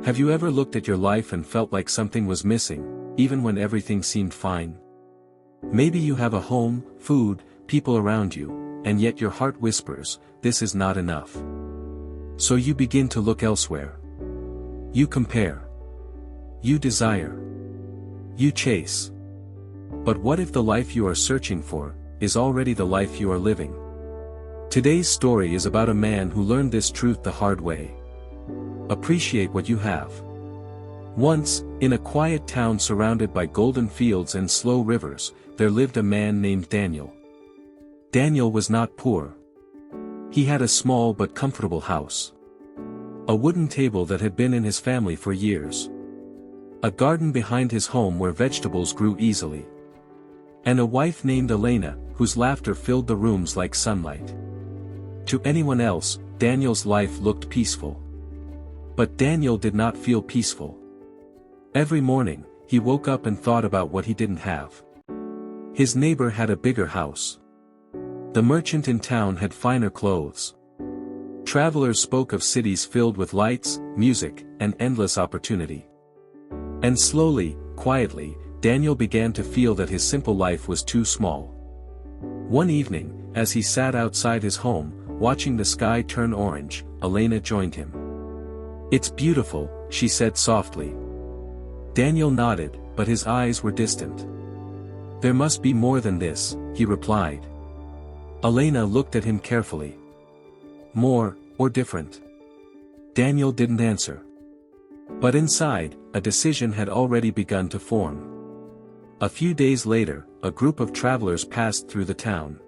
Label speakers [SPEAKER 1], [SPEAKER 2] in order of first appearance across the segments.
[SPEAKER 1] Have you ever looked at your life and felt like something was missing, even when everything seemed fine? Maybe you have a home, food, people around you, and yet your heart whispers, this is not enough. So you begin to look elsewhere. You compare. You desire. You chase. But what if the life you are searching for is already the life you are living? Today's story is about a man who learned this truth the hard way. Appreciate what you have. Once, in a quiet town surrounded by golden fields and slow rivers, there lived a man named Daniel. Daniel was not poor. He had a small but comfortable house. A wooden table that had been in his family for years. A garden behind his home where vegetables grew easily. And a wife named Elena, whose laughter filled the rooms like sunlight. To anyone else, Daniel's life looked peaceful. But Daniel did not feel peaceful. Every morning, he woke up and thought about what he didn't have. His neighbor had a bigger house. The merchant in town had finer clothes. Travelers spoke of cities filled with lights, music, and endless opportunity. And slowly, quietly, Daniel began to feel that his simple life was too small. One evening, as he sat outside his home, watching the sky turn orange, Elena joined him. "It's beautiful," she said softly. Daniel nodded, but his eyes were distant. "There must be more than this," he replied. Elena looked at him carefully. "More, or different?" Daniel didn't answer. But inside, a decision had already begun to form. A few days later, a group of travelers passed through the town.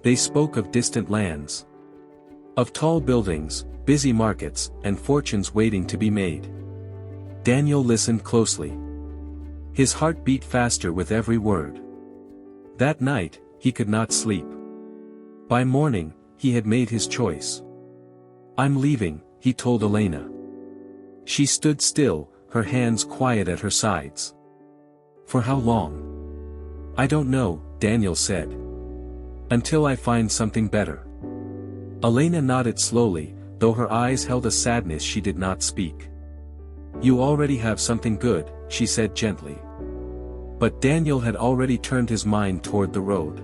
[SPEAKER 1] They spoke of distant lands. Of tall buildings, busy markets, and fortunes waiting to be made. Daniel listened closely. His heart beat faster with every word. That night, he could not sleep. By morning, he had made his choice. "I'm leaving," he told Elena. She stood still, her hands quiet at her sides. "For how long?" "I don't know," Daniel said. "Until I find something better." Elena nodded slowly, though her eyes held a sadness she did not speak. "You already have something good," she said gently. But Daniel had already turned his mind toward the road.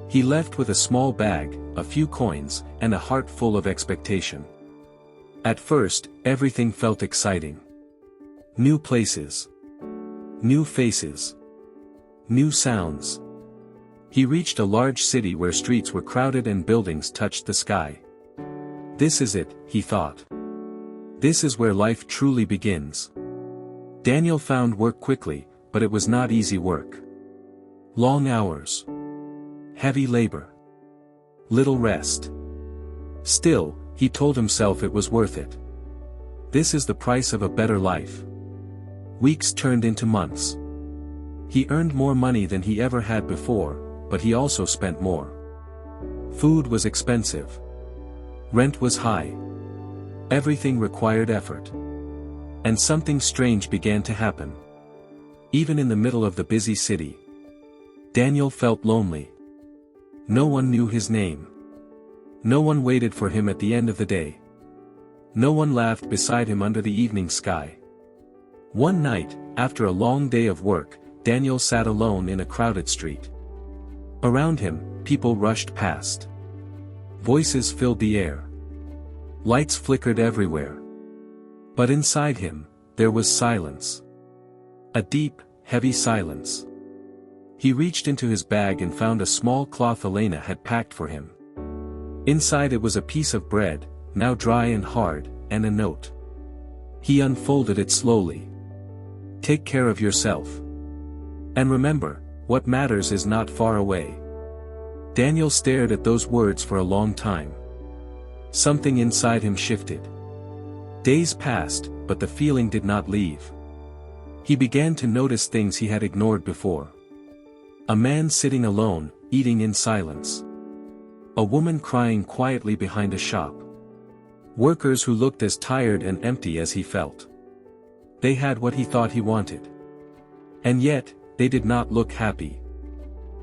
[SPEAKER 1] He left with a small bag, a few coins, and a heart full of expectation. At first, everything felt exciting. New places. New faces. New sounds. He reached a large city where streets were crowded and buildings touched the sky. This is it, he thought. This is where life truly begins. Daniel found work quickly, but it was not easy work. Long hours. Heavy labor. Little rest. Still, he told himself it was worth it. This is the price of a better life. Weeks turned into months. He earned more money than he ever had before, but he also spent more. Food was expensive. Rent was high. Everything required effort. And something strange began to happen. Even in the middle of the busy city, Daniel felt lonely. No one knew his name. No one waited for him at the end of the day. No one laughed beside him under the evening sky. One night, after a long day of work, Daniel sat alone in a crowded street. Around him, people rushed past. Voices filled the air. Lights flickered everywhere. But inside him, there was silence. A deep, heavy silence. He reached into his bag and found a small cloth Elena had packed for him. Inside it was a piece of bread, now dry and hard, and a note. He unfolded it slowly. "Take care of yourself. And remember, what matters is not far away." Daniel stared at those words for a long time. Something inside him shifted. Days passed, but the feeling did not leave. He began to notice things he had ignored before. A man sitting alone, eating in silence. A woman crying quietly behind a shop. Workers who looked as tired and empty as he felt. They had what he thought he wanted. And yet, they did not look happy.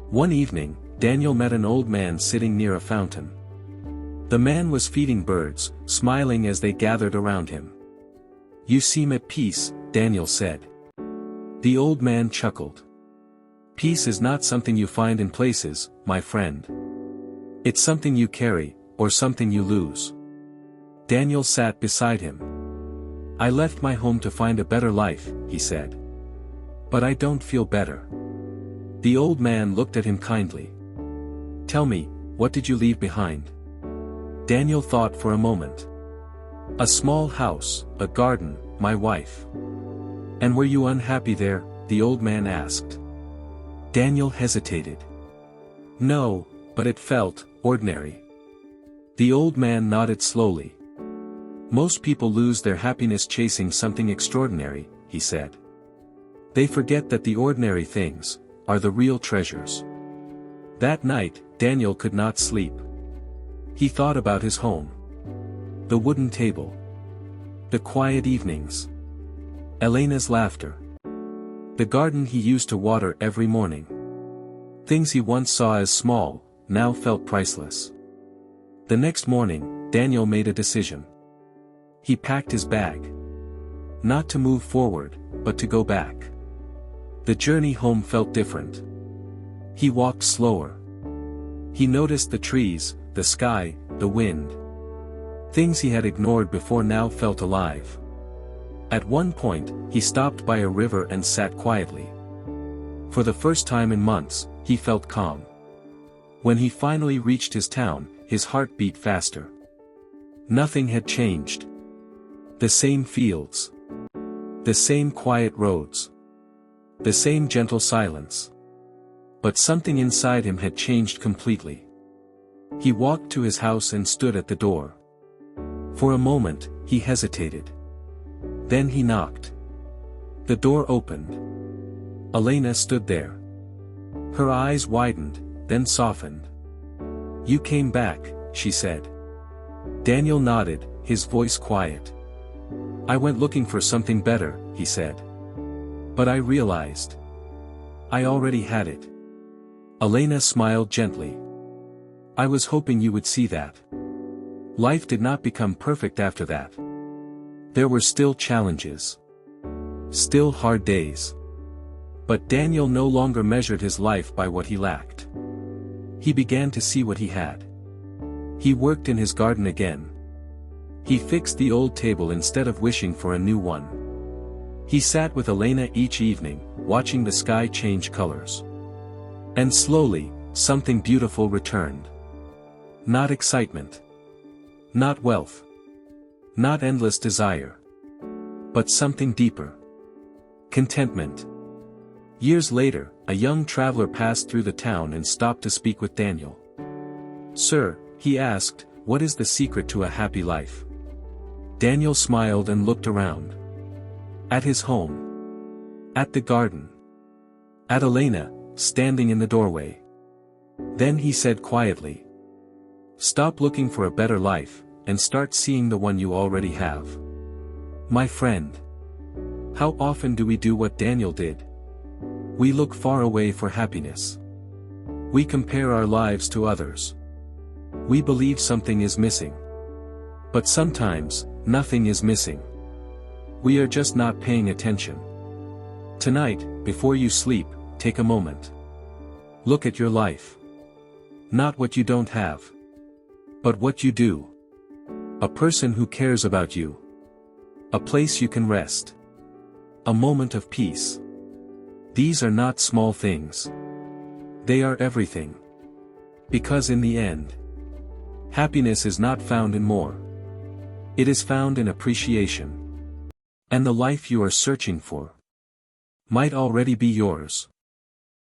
[SPEAKER 1] One evening, Daniel met an old man sitting near a fountain. The man was feeding birds, smiling as they gathered around him. You seem at peace, Daniel said. The old man chuckled. Peace is not something you find in places, my friend. It's something you carry, or something you lose. Daniel sat beside him. I left my home to find a better life, he said. But I don't feel better. The old man looked at him kindly. Tell me, what did you leave behind? Daniel thought for a moment. A small house, a garden, my wife. And were you unhappy there? The old man asked. Daniel hesitated. No, but it felt ordinary. The old man nodded slowly. Most people lose their happiness chasing something extraordinary, he said. They forget that the ordinary things are the real treasures. That night, Daniel could not sleep. He thought about his home. The wooden table. The quiet evenings. Elena's laughter. The garden he used to water every morning. Things he once saw as small, now felt priceless. The next morning, Daniel made a decision. He packed his bag. Not to move forward, but to go back. The journey home felt different. He walked slower. He noticed the trees, the sky, the wind. Things he had ignored before now felt alive. At one point, he stopped by a river and sat quietly. For the first time in months, he felt calm. When he finally reached his town, his heart beat faster. Nothing had changed. The same fields. The same quiet roads. The same gentle silence. But something inside him had changed completely. He walked to his house and stood at the door. For a moment, he hesitated. Then he knocked. The door opened. Elena stood there. Her eyes widened, then softened. You came back, she said. Daniel nodded, his voice quiet. I went looking for something better, he said. But I realized. I already had it. Elena smiled gently. I was hoping you would see that. Life did not become perfect after that. There were still challenges. Still hard days. But Daniel no longer measured his life by what he lacked. He began to see what he had. He worked in his garden again. He fixed the old table instead of wishing for a new one. He sat with Elena each evening, watching the sky change colors. And slowly, something beautiful returned. Not excitement. Not wealth. Not endless desire. But something deeper. Contentment. Years later, a young traveler passed through the town and stopped to speak with Daniel. Sir, he asked, what is the secret to a happy life? Daniel smiled and looked around. At his home. At the garden. At Elena, standing in the doorway. Then he said quietly. Stop looking for a better life, and start seeing the one you already have. My friend. How often do we do what Daniel did? We look far away for happiness. We compare our lives to others. We believe something is missing. But sometimes, nothing is missing. We are just not paying attention. Tonight, before you sleep, take a moment. Look at your life. Not what you don't have. But what you do. A person who cares about you. A place you can rest. A moment of peace. These are not small things. They are everything. Because in the end, happiness is not found in more. It is found in appreciation. And the life you are searching for might already be yours.